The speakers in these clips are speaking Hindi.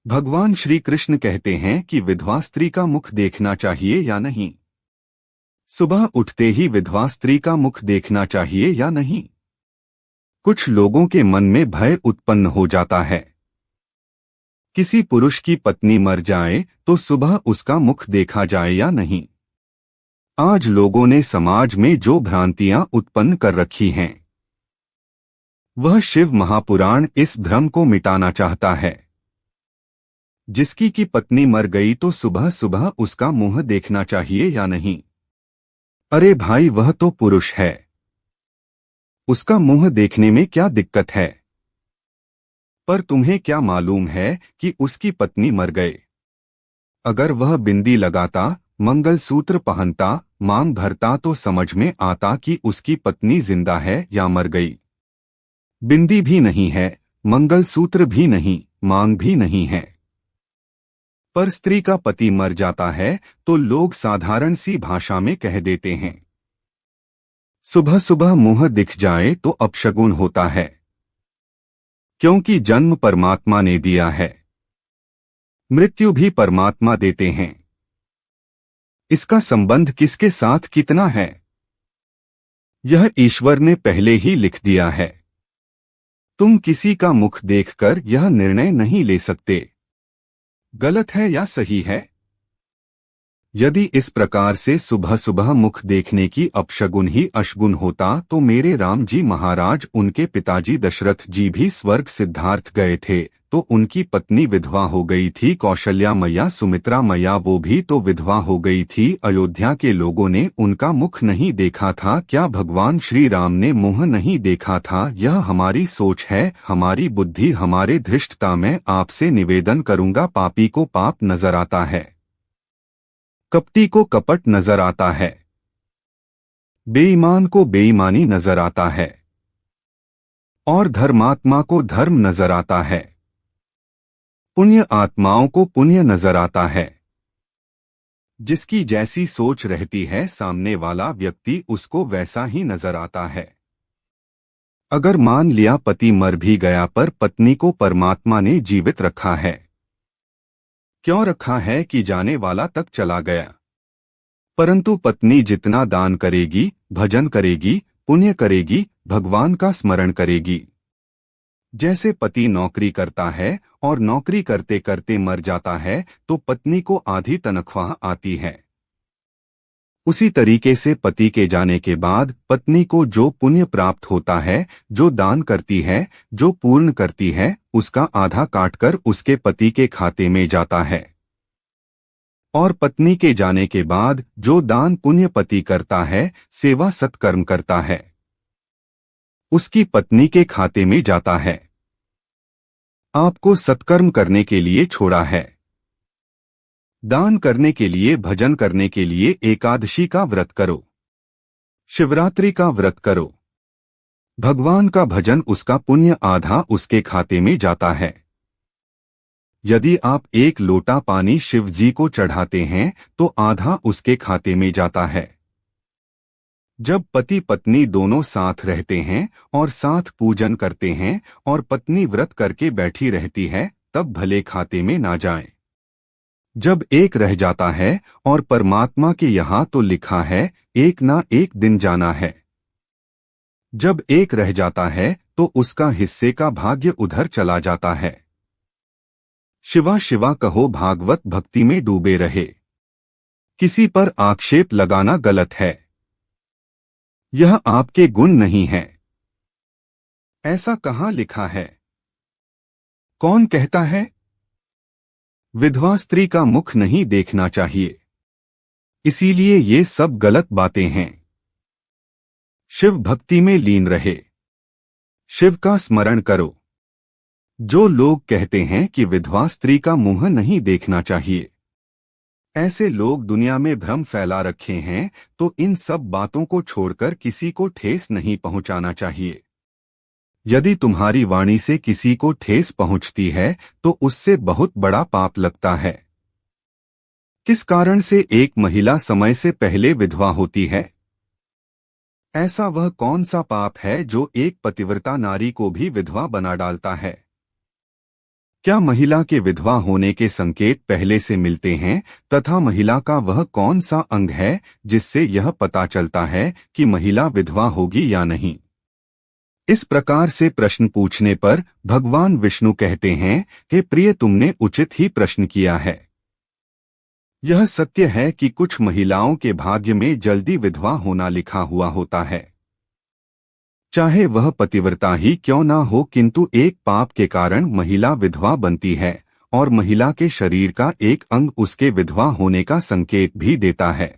भगवान श्री कृष्ण कहते हैं कि विधवा स्त्री का मुख देखना चाहिए या नहीं। सुबह उठते ही विधवा स्त्री का मुख देखना चाहिए या नहीं। कुछ लोगों के मन में भय उत्पन्न हो जाता है। किसी पुरुष की पत्नी मर जाए तो सुबह उसका मुख देखा जाए या नहीं। आज लोगों ने समाज में जो भ्रांतियां उत्पन्न कर रखी हैं, वह शिव महापुराण इस भ्रम को मिटाना चाहता है। जिसकी की पत्नी मर गई तो सुबह सुबह उसका मुंह देखना चाहिए या नहीं। अरे भाई, वह तो पुरुष है, उसका मुंह देखने में क्या दिक्कत है। पर तुम्हें क्या मालूम है कि उसकी पत्नी मर गए। अगर वह बिंदी लगाता, मंगलसूत्र पहनता, मांग भरता तो समझ में आता कि उसकी पत्नी जिंदा है या मर गई। बिंदी भी नहीं है, मंगलसूत्र भी नहीं, मांग भी नहीं है। पर स्त्री का पति मर जाता है तो लोग साधारण सी भाषा में कह देते हैं, सुबह सुबह मुंह दिख जाए तो अपशगुन होता है, क्योंकि जन्म परमात्मा ने दिया है, मृत्यु भी परमात्मा देते हैं। इसका संबंध किसके साथ कितना है, यह ईश्वर ने पहले ही लिख दिया है। तुम किसी का मुख देखकर यह निर्णय नहीं ले सकते गलत है या सही है। यदि इस प्रकार से सुबह सुबह मुख देखने की अपशगुन ही अशगुन होता तो मेरे राम जी महाराज, उनके पिताजी दशरथ जी भी स्वर्ग सिद्धार्थ गए थे तो उनकी पत्नी विधवा हो गई थी। कौशल्या मैया, सुमित्रा मैया, वो भी तो विधवा हो गई थी। अयोध्या के लोगों ने उनका मुख नहीं देखा था, क्या भगवान श्री राम ने मुंह नहीं देखा था। यह हमारी सोच है, हमारी बुद्धि, हमारे धृष्टता। में आपसे निवेदन करूंगा, पापी को पाप नजर आता है, कपटी को कपट नजर आता है, बेईमान को बेईमानी नजर आता है और धर्मात्मा को धर्म नजर आता है, पुण्य आत्माओं को पुण्य नजर आता है। जिसकी जैसी सोच रहती है, सामने वाला व्यक्ति उसको वैसा ही नजर आता है। अगर मान लिया पति मर भी गया पर पत्नी को परमात्मा ने जीवित रखा है, क्यों रखा है कि जाने वाला तक चला गया। परंतु पत्नी जितना दान करेगी, भजन करेगी, पुण्य करेगी, भगवान का स्मरण करेगी। जैसे पति नौकरी करता है और नौकरी करते करते मर जाता है तो पत्नी को आधी तनख्वाह आती है। उसी तरीके से पति के जाने के बाद पत्नी को जो पुण्य प्राप्त होता है, जो दान करती है, जो पूर्ण करती है, उसका आधा काटकर उसके पति के खाते में जाता है। और पत्नी के जाने के बाद जो दान पुण्य पति करता है, सेवा सत्कर्म करता है, उसकी पत्नी के खाते में जाता है। आपको सत्कर्म करने के लिए छोड़ा है, दान करने के लिए, भजन करने के लिए। एकादशी का व्रत करो, शिवरात्रि का व्रत करो, भगवान का भजन, उसका पुण्य आधा उसके खाते में जाता है। यदि आप एक लोटा पानी शिव जी को चढ़ाते हैं तो आधा उसके खाते में जाता है। जब पति पत्नी दोनों साथ रहते हैं और साथ पूजन करते हैं और पत्नी व्रत करके बैठी रहती है, तब भले खाते में ना जाए। जब एक रह जाता है और परमात्मा के यहाँ तो लिखा है एक ना एक दिन जाना है, जब एक रह जाता है तो उसका हिस्से का भाग्य उधर चला जाता है। शिवा शिवा कहो, भागवत भक्ति में डूबे रहे। किसी पर आक्षेप लगाना गलत है, यह आपके गुण नहीं है। ऐसा कहाँ लिखा है? कौन कहता है? विधवा स्त्री का मुख नहीं देखना चाहिए, इसीलिए ये सब गलत बातें हैं। शिव भक्ति में लीन रहे, शिव का स्मरण करो। जो लोग कहते हैं कि विधवा स्त्री का मुंह नहीं देखना चाहिए, ऐसे लोग दुनिया में भ्रम फैला रखे हैं। तो इन सब बातों को छोड़कर किसी को ठेस नहीं पहुंचाना चाहिए। यदि तुम्हारी वाणी से किसी को ठेस पहुंचती है तो उससे बहुत बड़ा पाप लगता है। किस कारण से एक महिला समय से पहले विधवा होती है? ऐसा वह कौन सा पाप है जो एक पतिव्रता नारी को भी विधवा बना डालता है? क्या महिला के विधवा होने के संकेत पहले से मिलते हैं तथा महिला का वह कौन सा अंग है जिससे यह पता चलता है कि महिला विधवा होगी या नहीं? इस प्रकार से प्रश्न पूछने पर भगवान विष्णु कहते हैं कि प्रिय, तुमने उचित ही प्रश्न किया है। यह सत्य है कि कुछ महिलाओं के भाग्य में जल्दी विधवा होना लिखा हुआ होता है। चाहे वह पतिव्रता ही क्यों ना हो, किंतु एक पाप के कारण महिला विधवा बनती है और महिला के शरीर का एक अंग उसके विधवा होने का संकेत भी देता है।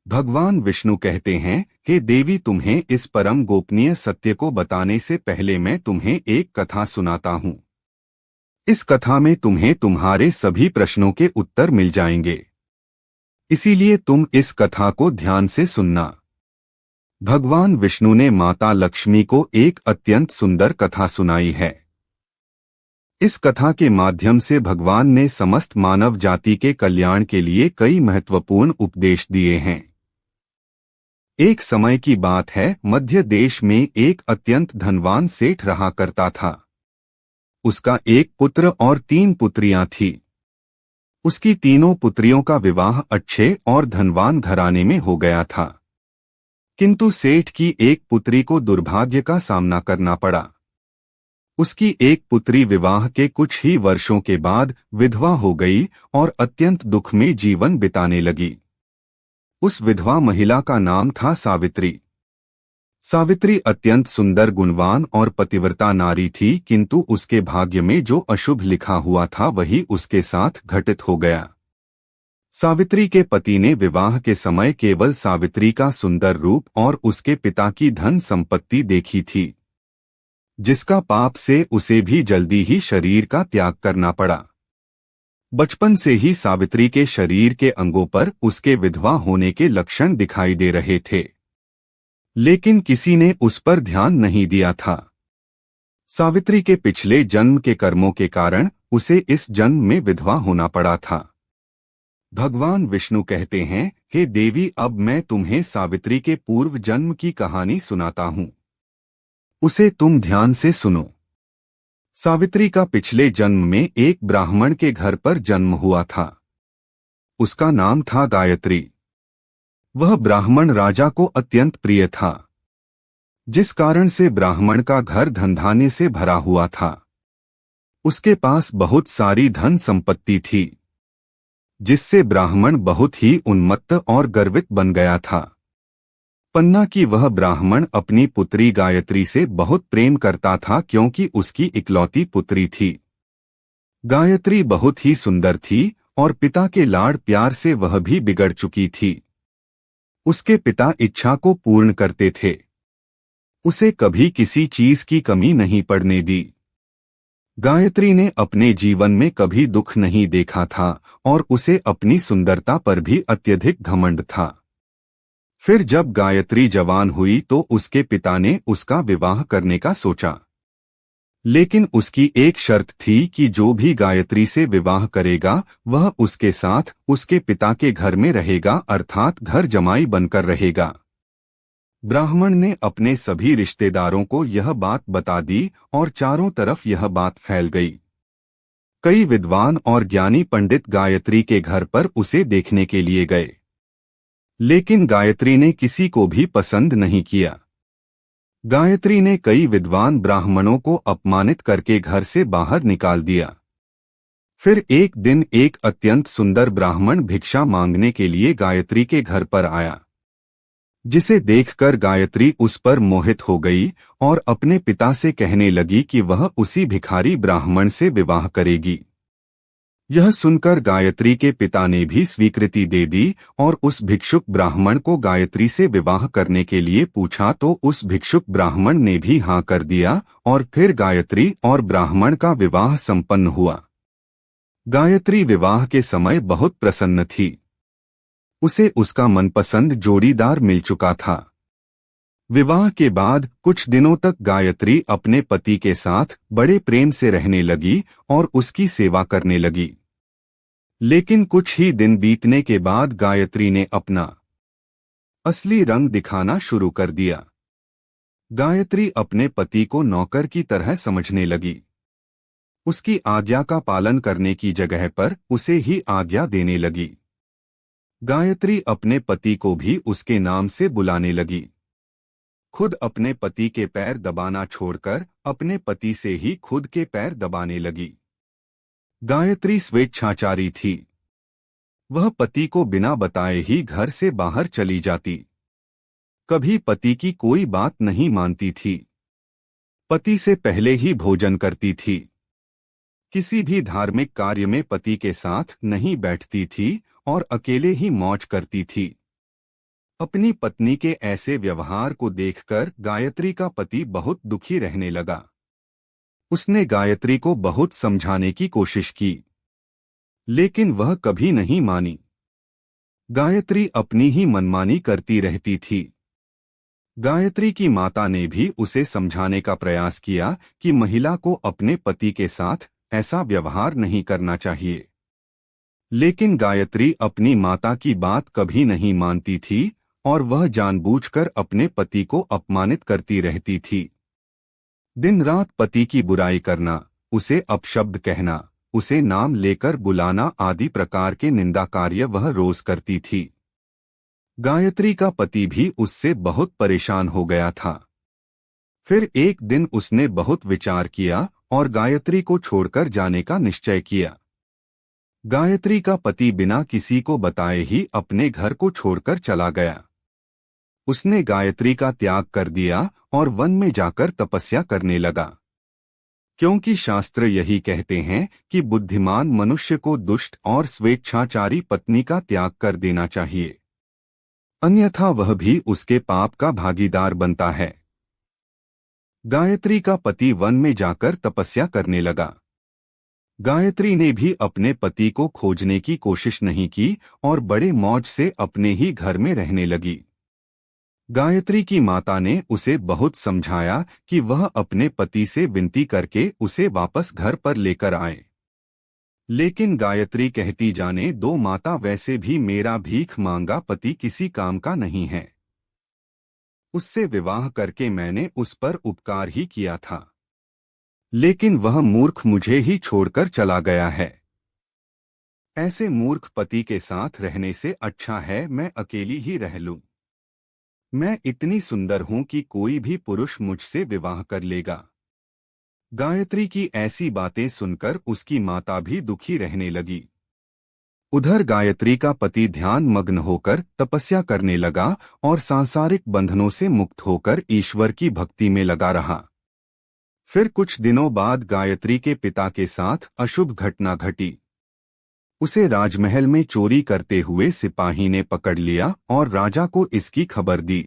भगवान विष्णु कहते हैं कि देवी, तुम्हें इस परम गोपनीय सत्य को बताने से पहले मैं तुम्हें एक कथा सुनाता हूँ। इस कथा में तुम्हें तुम्हारे सभी प्रश्नों के उत्तर मिल जाएंगे, इसीलिए तुम इस कथा को ध्यान से सुनना। भगवान विष्णु ने माता लक्ष्मी को एक अत्यंत सुंदर कथा सुनाई है। इस कथा के माध्यम से भगवान ने समस्त मानव जाति के कल्याण के लिए कई महत्वपूर्ण उपदेश दिए हैं। एक समय की बात है, मध्य देश में एक अत्यंत धनवान सेठ रहा करता था। उसका एक पुत्र और 3 पुत्रियां थीं। उसकी तीनों पुत्रियों का विवाह अच्छे और धनवान घराने में हो गया था, किंतु सेठ की एक पुत्री को दुर्भाग्य का सामना करना पड़ा। उसकी एक पुत्री विवाह के कुछ ही वर्षों के बाद विधवा हो गई और अत्यंत दुख में जीवन बिताने लगी। उस विधवा महिला का नाम था सावित्री। सावित्री अत्यंत सुंदर, गुणवान और पतिव्रता नारी थी, किंतु उसके भाग्य में जो अशुभ लिखा हुआ था वही उसके साथ घटित हो गया। सावित्री के पति ने विवाह के समय केवल सावित्री का सुंदर रूप और उसके पिता की धन संपत्ति देखी थी, जिसका पाप से उसे भी जल्दी ही शरीर का त्याग करना पड़ा। बचपन से ही सावित्री के शरीर के अंगों पर उसके विधवा होने के लक्षण दिखाई दे रहे थे, लेकिन किसी ने उस पर ध्यान नहीं दिया था। सावित्री के पिछले जन्म के कर्मों के कारण उसे इस जन्म में विधवा होना पड़ा था। भगवान विष्णु कहते हैं, हे देवी, अब मैं तुम्हें सावित्री के पूर्व जन्म की कहानी सुनाता हूँ, उसे तुम ध्यान से सुनो। सावित्री का पिछले जन्म में एक ब्राह्मण के घर पर जन्म हुआ था। उसका नाम था गायत्री। वह ब्राह्मण राजा को अत्यंत प्रिय था, जिस कारण से ब्राह्मण का घर धनधान्य से भरा हुआ था। उसके पास बहुत सारी धन संपत्ति थी, जिससे ब्राह्मण बहुत ही उन्मत्त और गर्वित बन गया था। पन्ना की वह ब्राह्मण अपनी पुत्री गायत्री से बहुत प्रेम करता था, क्योंकि उसकी इकलौती पुत्री थी। गायत्री बहुत ही सुंदर थी और पिता के लाड़ प्यार से वह भी बिगड़ चुकी थी। उसके पिता इच्छा को पूर्ण करते थे, उसे कभी किसी चीज की कमी नहीं पड़ने दी। गायत्री ने अपने जीवन में कभी दुख नहीं देखा था और उसे अपनी सुंदरता पर भी अत्यधिक घमंड था। फिर जब गायत्री जवान हुई तो उसके पिता ने उसका विवाह करने का सोचा, लेकिन उसकी एक शर्त थी कि जो भी गायत्री से विवाह करेगा वह उसके साथ उसके पिता के घर में रहेगा, अर्थात घर जमाई बनकर रहेगा। ब्राह्मण ने अपने सभी रिश्तेदारों को यह बात बता दी और चारों तरफ यह बात फैल गई। कई विद्वान और ज्ञानी पंडित गायत्री के घर पर उसे देखने के लिए गए, लेकिन गायत्री ने किसी को भी पसंद नहीं किया। गायत्री ने कई विद्वान ब्राह्मणों को अपमानित करके घर से बाहर निकाल दिया। फिर एक दिन एक अत्यंत सुंदर ब्राह्मण भिक्षा मांगने के लिए गायत्री के घर पर आया, जिसे देखकर गायत्री उस पर मोहित हो गई और अपने पिता से कहने लगी कि वह उसी भिखारी ब्राह्मण से विवाह करेगी। यह सुनकर गायत्री के पिता ने भी स्वीकृति दे दी और उस भिक्षुक ब्राह्मण को गायत्री से विवाह करने के लिए पूछा तो उस भिक्षुक ब्राह्मण ने भी हाँ कर दिया और फिर गायत्री और ब्राह्मण का विवाह संपन्न हुआ। गायत्री विवाह के समय बहुत प्रसन्न थी। उसे उसका मनपसंद जोड़ीदार मिल चुका था। विवाह के बाद कुछ दिनों तक गायत्री अपने पति के साथ बड़े प्रेम से रहने लगी और उसकी सेवा करने लगी। लेकिन कुछ ही दिन बीतने के बाद गायत्री ने अपना असली रंग दिखाना शुरू कर दिया। गायत्री अपने पति को नौकर की तरह समझने लगी। उसकी आज्ञा का पालन करने की जगह पर उसे ही आज्ञा देने लगी। गायत्री अपने पति को भी उसके नाम से बुलाने लगी। खुद अपने पति के पैर दबाना छोड़कर अपने पति से ही खुद के पैर दबाने लगी। गायत्री स्वेच्छाचारी थी। वह पति को बिना बताए ही घर से बाहर चली जाती। कभी पति की कोई बात नहीं मानती थी। पति से पहले ही भोजन करती थी। किसी भी धार्मिक कार्य में पति के साथ नहीं बैठती थी और अकेले ही मौज करती थी। अपनी पत्नी के ऐसे व्यवहार को देखकर गायत्री का पति बहुत दुखी रहने लगा। उसने गायत्री को बहुत समझाने की कोशिश की, लेकिन वह कभी नहीं मानी। गायत्री अपनी ही मनमानी करती रहती थी। गायत्री की माता ने भी उसे समझाने का प्रयास किया कि महिला को अपने पति के साथ ऐसा व्यवहार नहीं करना चाहिए, लेकिन गायत्री अपनी माता की बात कभी नहीं मानती थी और वह जानबूझकर अपने पति को अपमानित करती रहती थी। दिन रात पति की बुराई करना, उसे अपशब्द कहना, उसे नाम लेकर बुलाना आदि प्रकार के निंदा कार्य वह रोज करती थी। गायत्री का पति भी उससे बहुत परेशान हो गया था। फिर एक दिन उसने बहुत विचार किया और गायत्री को छोड़कर जाने का निश्चय किया। गायत्री का पति बिना किसी को बताए ही अपने घर को छोड़कर चला गया। उसने गायत्री का त्याग कर दिया और वन में जाकर तपस्या करने लगा, क्योंकि शास्त्र यही कहते हैं कि बुद्धिमान मनुष्य को दुष्ट और स्वेच्छाचारी पत्नी का त्याग कर देना चाहिए, अन्यथा वह भी उसके पाप का भागीदार बनता है। गायत्री का पति वन में जाकर तपस्या करने लगा। गायत्री ने भी अपने पति को खोजने की कोशिश नहीं की और बड़े मौज से अपने ही घर में रहने लगी। गायत्री की माता ने उसे बहुत समझाया कि वह अपने पति से विनती करके उसे वापस घर पर लेकर आए, लेकिन गायत्री कहती, जाने दो माता, वैसे भी मेरा भीख मांगा पति किसी काम का नहीं है। उससे विवाह करके मैंने उस पर उपकार ही किया था, लेकिन वह मूर्ख मुझे ही छोड़कर चला गया है। ऐसे मूर्ख पति के साथ रहने से अच्छा है मैं अकेली ही रह लूं। मैं इतनी सुंदर हूं कि कोई भी पुरुष मुझसे विवाह कर लेगा। गायत्री की ऐसी बातें सुनकर उसकी माता भी दुखी रहने लगी। उधर गायत्री का पति ध्यान मग्न होकर तपस्या करने लगा और सांसारिक बंधनों से मुक्त होकर ईश्वर की भक्ति में लगा रहा। फिर कुछ दिनों बाद गायत्री के पिता के साथ अशुभ घटना घटी। उसे राजमहल में चोरी करते हुए सिपाही ने पकड़ लिया और राजा को इसकी खबर दी।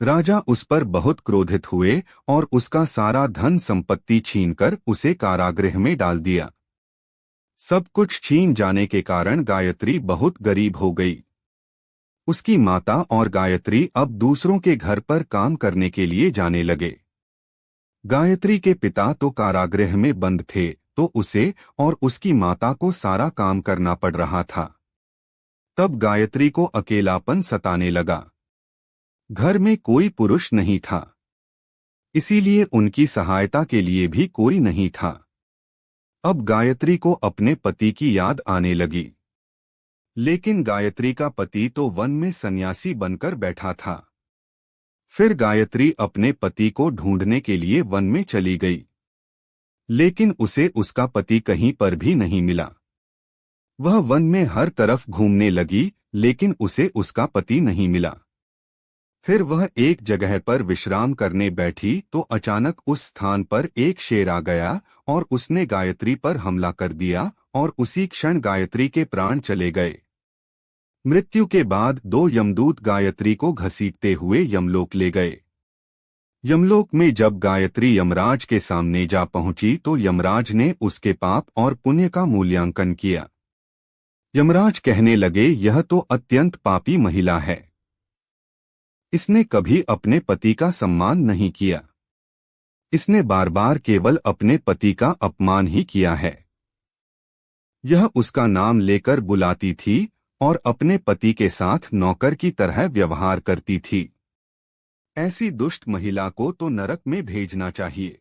राजा उस पर बहुत क्रोधित हुए और उसका सारा धन संपत्ति छीनकर उसे कारागृह में डाल दिया। सब कुछ छीन जाने के कारण गायत्री बहुत गरीब हो गई। उसकी माता और गायत्री अब दूसरों के घर पर काम करने के लिए जाने लगे। गायत्री के पिता तो कारागृह में बंद थे, तो उसे और उसकी माता को सारा काम करना पड़ रहा था। तब गायत्री को अकेलापन सताने लगा। घर में कोई पुरुष नहीं था, इसीलिए उनकी सहायता के लिए भी कोई नहीं था। अब गायत्री को अपने पति की याद आने लगी, लेकिन गायत्री का पति तो वन में सन्यासी बनकर बैठा था। फिर गायत्री अपने पति को ढूंढने के लिए वन में चली गई, लेकिन उसे उसका पति कहीं पर भी नहीं मिला। वह वन में हर तरफ घूमने लगी, लेकिन उसे उसका पति नहीं मिला। फिर वह एक जगह पर विश्राम करने बैठी तो अचानक उस स्थान पर एक शेर आ गया और उसने गायत्री पर हमला कर दिया और उसी क्षण गायत्री के प्राण चले गए। मृत्यु के बाद 2 यमदूत गायत्री को घसीटते हुए यमलोक ले गए। यमलोक में जब गायत्री यमराज के सामने जा पहुंची तो यमराज ने उसके पाप और पुण्य का मूल्यांकन किया। यमराज कहने लगे, यह तो अत्यंत पापी महिला है। इसने कभी अपने पति का सम्मान नहीं किया। इसने बार बार केवल अपने पति का अपमान ही किया है। यह उसका नाम लेकर बुलाती थी और अपने पति के साथ नौकर की तरह व्यवहार करती थी। ऐसी दुष्ट महिला को तो नरक में भेजना चाहिए।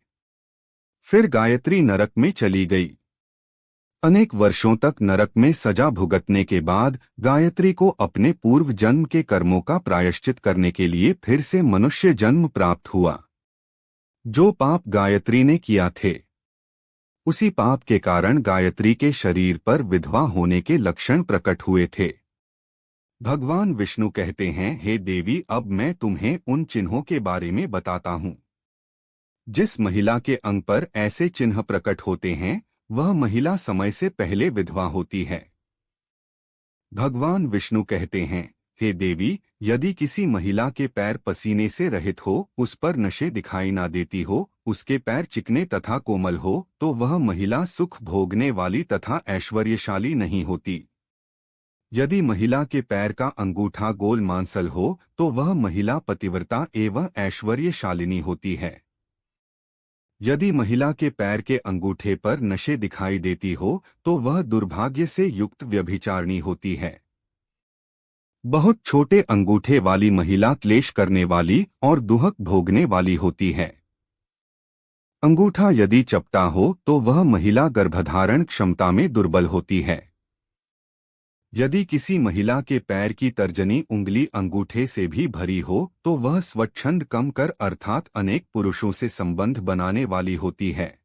फिर गायत्री नरक में चली गई। अनेक वर्षों तक नरक में सजा भुगतने के बाद गायत्री को अपने पूर्व जन्म के कर्मों का प्रायश्चित करने के लिए फिर से मनुष्य जन्म प्राप्त हुआ। जो पाप गायत्री ने किया थे, उसी पाप के कारण गायत्री के शरीर पर विधवा होने के लक्षण प्रकट हुए थे। भगवान विष्णु कहते हैं, हे देवी, अब मैं तुम्हें उन चिन्हों के बारे में बताता हूँ। जिस महिला के अंग पर ऐसे चिन्ह प्रकट होते हैं, वह महिला समय से पहले विधवा होती है। भगवान विष्णु कहते हैं, हे देवी, यदि किसी महिला के पैर पसीने से रहित हो, उस पर नशे दिखाई ना देती हो, उसके पैर चिकने तथा कोमल हो, तो वह महिला सुख भोगने वाली तथा ऐश्वर्यशाली नहीं होती। यदि महिला के पैर का अंगूठा गोल मांसल हो, तो वह महिला पतिव्रता एवं ऐश्वर्यशालिनी होती है। यदि महिला के पैर के अंगूठे पर नशे दिखाई देती हो, तो वह दुर्भाग्य से युक्त व्यभिचारिणी होती है। बहुत छोटे अंगूठे वाली महिला क्लेश करने वाली और दुहक भोगने वाली होती है। अंगूठा यदि चपटा हो, तो वह महिला गर्भधारण क्षमता में दुर्बल होती है। यदि किसी महिला के पैर की तर्जनी उंगली अंगूठे से भी भरी हो, तो वह स्वच्छंद कम कर अर्थात अनेक पुरुषों से संबंध बनाने वाली होती है।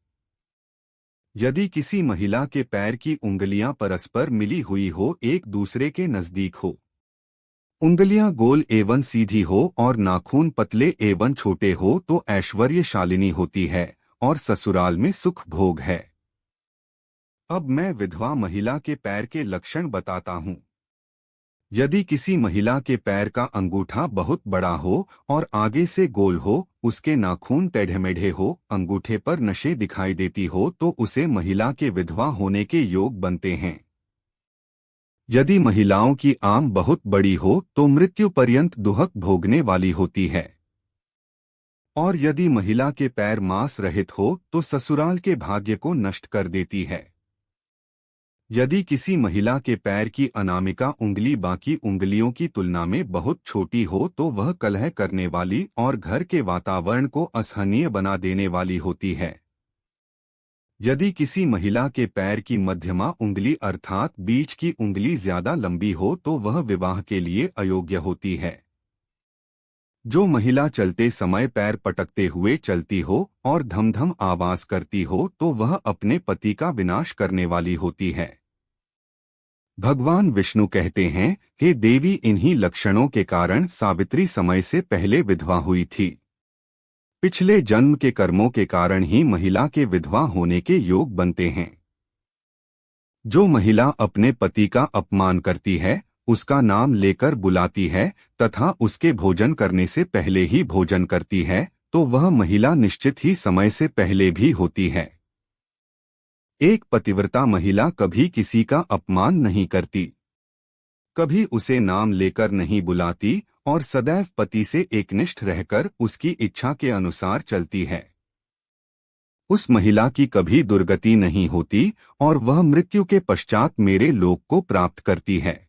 यदि किसी महिला के पैर की उंगलियां परस्पर मिली हुई हो, एक दूसरे के नजदीक हो, उंगलियां गोल एवं सीधी हो और नाखून पतले एवं छोटे हो, तो ऐश्वर्यशालिनी होती है और ससुराल में सुख भोग है। अब मैं विधवा महिला के पैर के लक्षण बताता हूँ। यदि किसी महिला के पैर का अंगूठा बहुत बड़ा हो और आगे से गोल हो, उसके नाखून टेढ़े-मेढ़े हो, अंगूठे पर नशे दिखाई देती हो, तो उसे महिला के विधवा होने के योग बनते हैं। यदि महिलाओं की आंख बहुत बड़ी हो, तो मृत्यु पर्यंत दुहक भोगने वाली होती है। और यदि महिला के पैर मांस रहित हो, तो ससुराल के भाग्य को नष्ट कर देती है। यदि किसी महिला के पैर की अनामिका उंगली बाकी उंगलियों की तुलना में बहुत छोटी हो, तो वह कलह करने वाली और घर के वातावरण को असहनीय बना देने वाली होती है। यदि किसी महिला के पैर की मध्यमा उंगली अर्थात बीच की उंगली ज्यादा लंबी हो, तो वह विवाह के लिए अयोग्य होती है। जो महिला चलते समय पैर पटकते हुए चलती हो और धम-धम आवाज करती हो, तो वह अपने पति का विनाश करने वाली होती है। भगवान विष्णु कहते हैं, हे देवी, इन्हीं लक्षणों के कारण सावित्री समय से पहले विधवा हुई थी। पिछले जन्म के कर्मों के कारण ही महिला के विधवा होने के योग बनते हैं। जो महिला अपने पति का अपमान करती है, उसका नाम लेकर बुलाती है तथा उसके भोजन करने से पहले ही भोजन करती है, तो वह महिला निश्चित ही समय से पहले भी होती है। एक पतिव्रता महिला कभी किसी का अपमान नहीं करती, कभी उसे नाम लेकर नहीं बुलाती और सदैव पति से एकनिष्ठ रहकर उसकी इच्छा के अनुसार चलती है। उस महिला की कभी दुर्गति नहीं होती और वह मृत्यु के पश्चात मेरे लोक को प्राप्त करती है।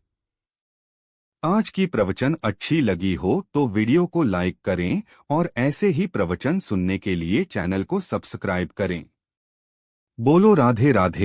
आज की प्रवचन अच्छी लगी हो तो वीडियो को लाइक करें और ऐसे ही प्रवचन सुनने के लिए चैनल को सब्सक्राइब करें। बोलो राधे राधे।